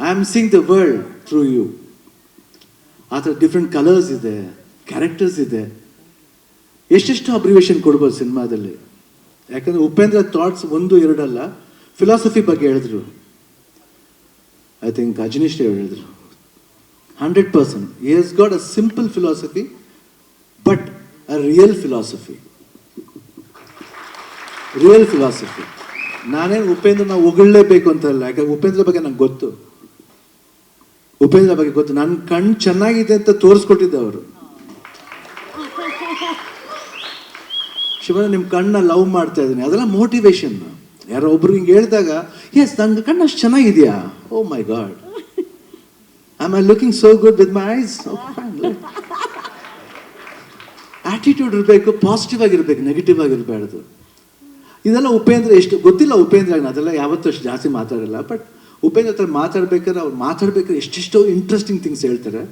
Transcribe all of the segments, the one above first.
I am seeing the world through you. ಆ ಥರ different colours ಇದೆ, ಕ್ಯಾರೆಕ್ಟರ್ಸ್ ಇದೆ. ಎಷ್ಟೆಷ್ಟು ಅಬ್ರಿವೇಷನ್ ಕೊಡ್ಬೋದು ಸಿನಿಮಾದಲ್ಲಿ. ಯಾಕಂದರೆ ಉಪೇಂದ್ರ ಥಾಟ್ಸ್ 1-2 ಅಲ್ಲ, ಫಿಲಾಸಫಿ ಬಗ್ಗೆ ಹೇಳಿದ್ರು. ಐ ಥಿಂಕ್ ಅಜನೀಶ್ ಅವರು ಹೇಳಿದ್ರು 100%. He has got a simple philosophy, but a real philosophy. Real philosophy. ನಾನೇನು ಉಪೇಂದ್ರನ ಹೊಗಳಲೇಬೇಕು ಅಂತಲ್ಲ, ಯಾಕಂದ್ರೆ ಉಪೇಂದ್ರ ಬಗ್ಗೆ ನಂಗೆ ಗೊತ್ತು. ಉಪೇಂದ್ರ ಬಗ್ಗೆ ಗೊತ್ತು. ನನ್ನ ಕಣ್ಣು ಚೆನ್ನಾಗಿದೆ ಅಂತ ತೋರಿಸ್ಕೊಟ್ಟಿದ್ದೆ ಅವರು. ಶಿವಣ್ಣ, ನಿಮ್ಮ ಕಣ್ಣ ಲವ್ ಮಾಡ್ತಾ ಇದ್ದೀನಿ, ಅದೆಲ್ಲ ಮೋಟಿವೇಶನ್. ಯಾರೋ ಒಬ್ರು ಹಿಂಗೆ ಹೇಳಿದಾಗ, ಎಸ್ ನನ್ನ ಕಣ್ಣು ಅಷ್ಟು ಚೆನ್ನಾಗಿದೆಯಾ, ಓ ಮೈ god, am I looking so good with my eyes? Okay, fine. Attitude ಇರಬೇಕು, ಪಾಸಿಟಿವ್ ಆಗಿರ್ಬೇಕು, ನೆಗೆಟಿವ್ ಆಗಿರಬಾರ್ದು. ಇದೆಲ್ಲ ಉಪೇಂದ್ರ ಎಷ್ಟು ಗೊತ್ತಿಲ್ಲ. ಉಪೇಂದ್ರ ಅದೆಲ್ಲ ಯಾವತ್ತೂ ಅಷ್ಟು ಜಾಸ್ತಿ ಮಾತಾಡಲ್ಲ. ಬಟ್ ಉಪೇಂದ್ರ ಹತ್ರ ಮಾತಾಡ್ಬೇಕಾದ್ರೆ ಅವ್ರು ಮಾತಾಡ್ಬೇಕಾದ್ರೆ ಎಷ್ಟೆಷ್ಟೋ ಇಂಟ್ರೆಸ್ಟಿಂಗ್ ಥಿಂಗ್ಸ್ ಹೇಳ್ತಾರೆ.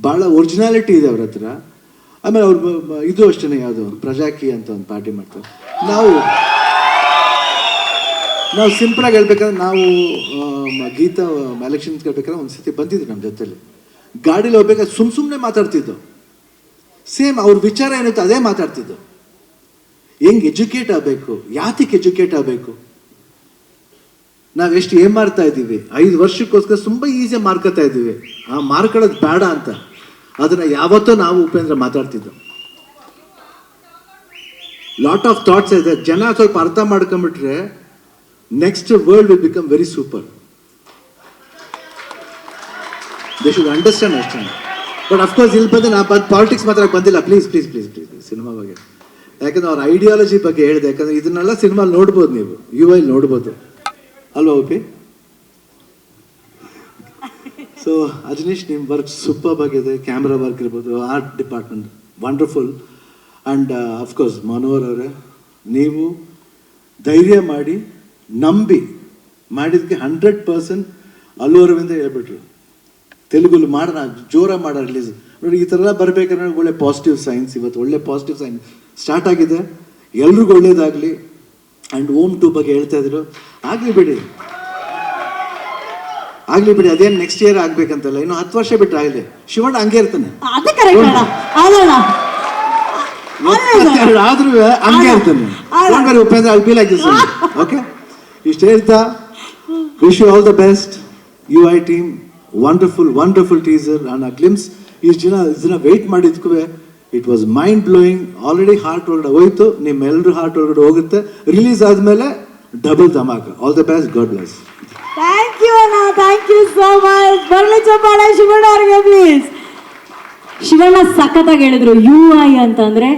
ಭಾಳ ಒರಿಜಿನಾಲಿಟಿ ಇದೆ ಅವ್ರ ಹತ್ರ. ಆಮೇಲೆ ಅವ್ರು ಇದು ಅಷ್ಟೇ, ಯಾವುದು ಪ್ರಜಾಕಿ ಅಂತ ಒಂದು ಪಾರ್ಟಿ ಮಾಡ್ತಾರೆ. ನಾವು ಸಿಂಪಲಾಗಿ ಹೇಳ್ಬೇಕಂದ್ರೆ, ನಾವು ಗೀತಾ ಎಲೆಕ್ಷನ್ಸ್ ಹೇಳ್ಬೇಕಾದ್ರೆ ಒಂದು ಸತಿ ಬಂದಿದ್ರು ನಮ್ಮ ಜೊತೆಲಿ. ಗಾಡೀಲಿ ಹೋಗ್ಬೇಕಾದ್ರೆ ಸುಮ್ಮನೆ ಮಾತಾಡ್ತಿದ್ದು. ಸೇಮ್ ಅವ್ರ ವಿಚಾರ ಏನಿತ್ತು ಅದೇ ಮಾತಾಡ್ತಿದ್ದು. ಹೆಂಗೆ ಎಜುಕೇಟ್ ಆಗಬೇಕು, ಯಾತಕ್ಕೆ ಎಜುಕೇಟ್ ಆಗಬೇಕು, ನಾವೆಷ್ಟು ಏನು ಮಾಡ್ತಾ ಇದ್ದೀವಿ, 5 ವರ್ಷಕ್ಕೋಸ್ಕರ ತುಂಬ ಈಸಿ ಮಾರ್ಕೋತಾ ಇದ್ದೀವಿ, ಆ ಮಾರ್ಕೊಳ್ಳೋದು ಬೇಡ ಅಂತ. ಅದನ್ನು ಯಾವತ್ತೂ ನಾವು ಉಪೇಂದ್ರ ಮಾತಾಡ್ತಿದ್ದು. ಲಾಟ್ ಆಫ್ ಥಾಟ್ಸ್ ಇದೆ. ಜನ ಸ್ವಲ್ಪ ಅರ್ಥ ಮಾಡ್ಕೊಂಬಿಟ್ರೆ next world will become very super. They should understand ಅಷ್ಟೇ. ಬಟ್ ಅಫ್ಕೋರ್ಸ್ ಇಲ್ಲಿ ಬಂದು ನಾ ಪಾಲಿಟಿಕ್ಸ್ ಮಾತ್ರ ಬಂದಿಲ್ಲ. Please please please please cinema ಬಗ್ಗೆ, ಯಾಕಂದ್ರೆ ಅವ್ರ ಐಡಿಯಾಲಜಿ ಬಗ್ಗೆ ಹೇಳಿದೆ. ಯಾಕಂದ್ರೆ ಇದನ್ನೆಲ್ಲ ಸಿನಿಮಾ ನೋಡ್ಬೋದು, ನೀವು UI ನೋಡ್ಬೋದು ಅಲ್ವಾ ಉಪಿ? ಸೊ ಅಜನೀಶ್, ನಿಮ್ಮ ವರ್ಕ್ ಸೂಪರ್ ಆಗಿದೆ. ಕ್ಯಾಮ್ರಾ ವರ್ಕ್ ಇರ್ಬೋದು, art department wonderful. And of course Manohar ಅವರೇ, ನೀವು ಧೈರ್ಯ ಮಾಡಿ ನಂಬಿ ಮಾಡಿದ್ದಕ್ಕೆ 100% ಅಲ್ಲು ಅರವಿಂದ ಹೇಳ್ಬಿಟ್ರು, ತೆಲುಗುಲು ಮಾಡೋಣ, ಜೋರ ಮಾಡೋ ರಿಲೀಸ್ ನೋಡಿ. ಈ ಥರ ಎಲ್ಲ ಬರಬೇಕಂದ್ರೆ ಒಳ್ಳೆ ಪಾಸಿಟಿವ್ ಸೈನ್ಸ್. ಇವತ್ತು ಒಳ್ಳೆ ಪಾಸಿಟಿವ್ ಸೈನ್ಸ್ ಸ್ಟಾರ್ಟ್ ಆಗಿದೆ. ಎಲ್ರಿಗೂ ಒಳ್ಳೇದಾಗಲಿ. ಆ್ಯಂಡ್ ಓಮ್ 2 ಬಗ್ಗೆ ಹೇಳ್ತಾ ಇದ್ರು, ಆಗಲಿ ಬಿಡಿ. ಅದೇನು ನೆಕ್ಸ್ಟ್ ಇಯರ್ ಆಗ್ಬೇಕಂತಲ್ಲ, ಇನ್ನು 10 ವರ್ಷ ಬಿಟ್ಟರೆ ಆಗಲಿ. ಶಿವಣ್ಣ ಹಂಗೆ ಇರ್ತಾನೆ, ಆದ್ರೂ ಹಂಗೆ ಇರ್ತಾನೆ. Upendra I feel like this. Okay, ಇಷ್ಟು ಹೇಳ್ತಾ wish you all the best. UI team wonderful teaser and a glimpse. ಇಷ್ಟು ದಿನ ವೆಯ್ಟ್ ಮಾಡಿದ್ಕೂ it was mind blowing. Already heart ಒಳಗಡೆ ಹೋಯ್ತು, ನಿಮ್ಮೆಲ್ಲರೂ ಹಾರ್ಟ್ ಒಳಗಡೆ ಹೋಗುತ್ತೆ. ರಿಲೀಸ್ ಆದಮೇಲೆ ಡಬಲ್ ಧಮಾಕ. All the best, God bless. Thank you ಅಣ್ಣ, ಥ್ಯಾಂಕ್ ಯು ಸೋ ಮಚ್. ಬರಲಿ ಚಪ್ಪಾಳೆ ಶಿವಣ್ಣ ಅವ್ರಿಗೆ ಪ್ಲೀಸ್. ಶಿವಣ್ಣ ಸಖತ್ತಾಗಿ ಹೇಳಿದ್ರು. UI ಅಂತಂದ್ರೆ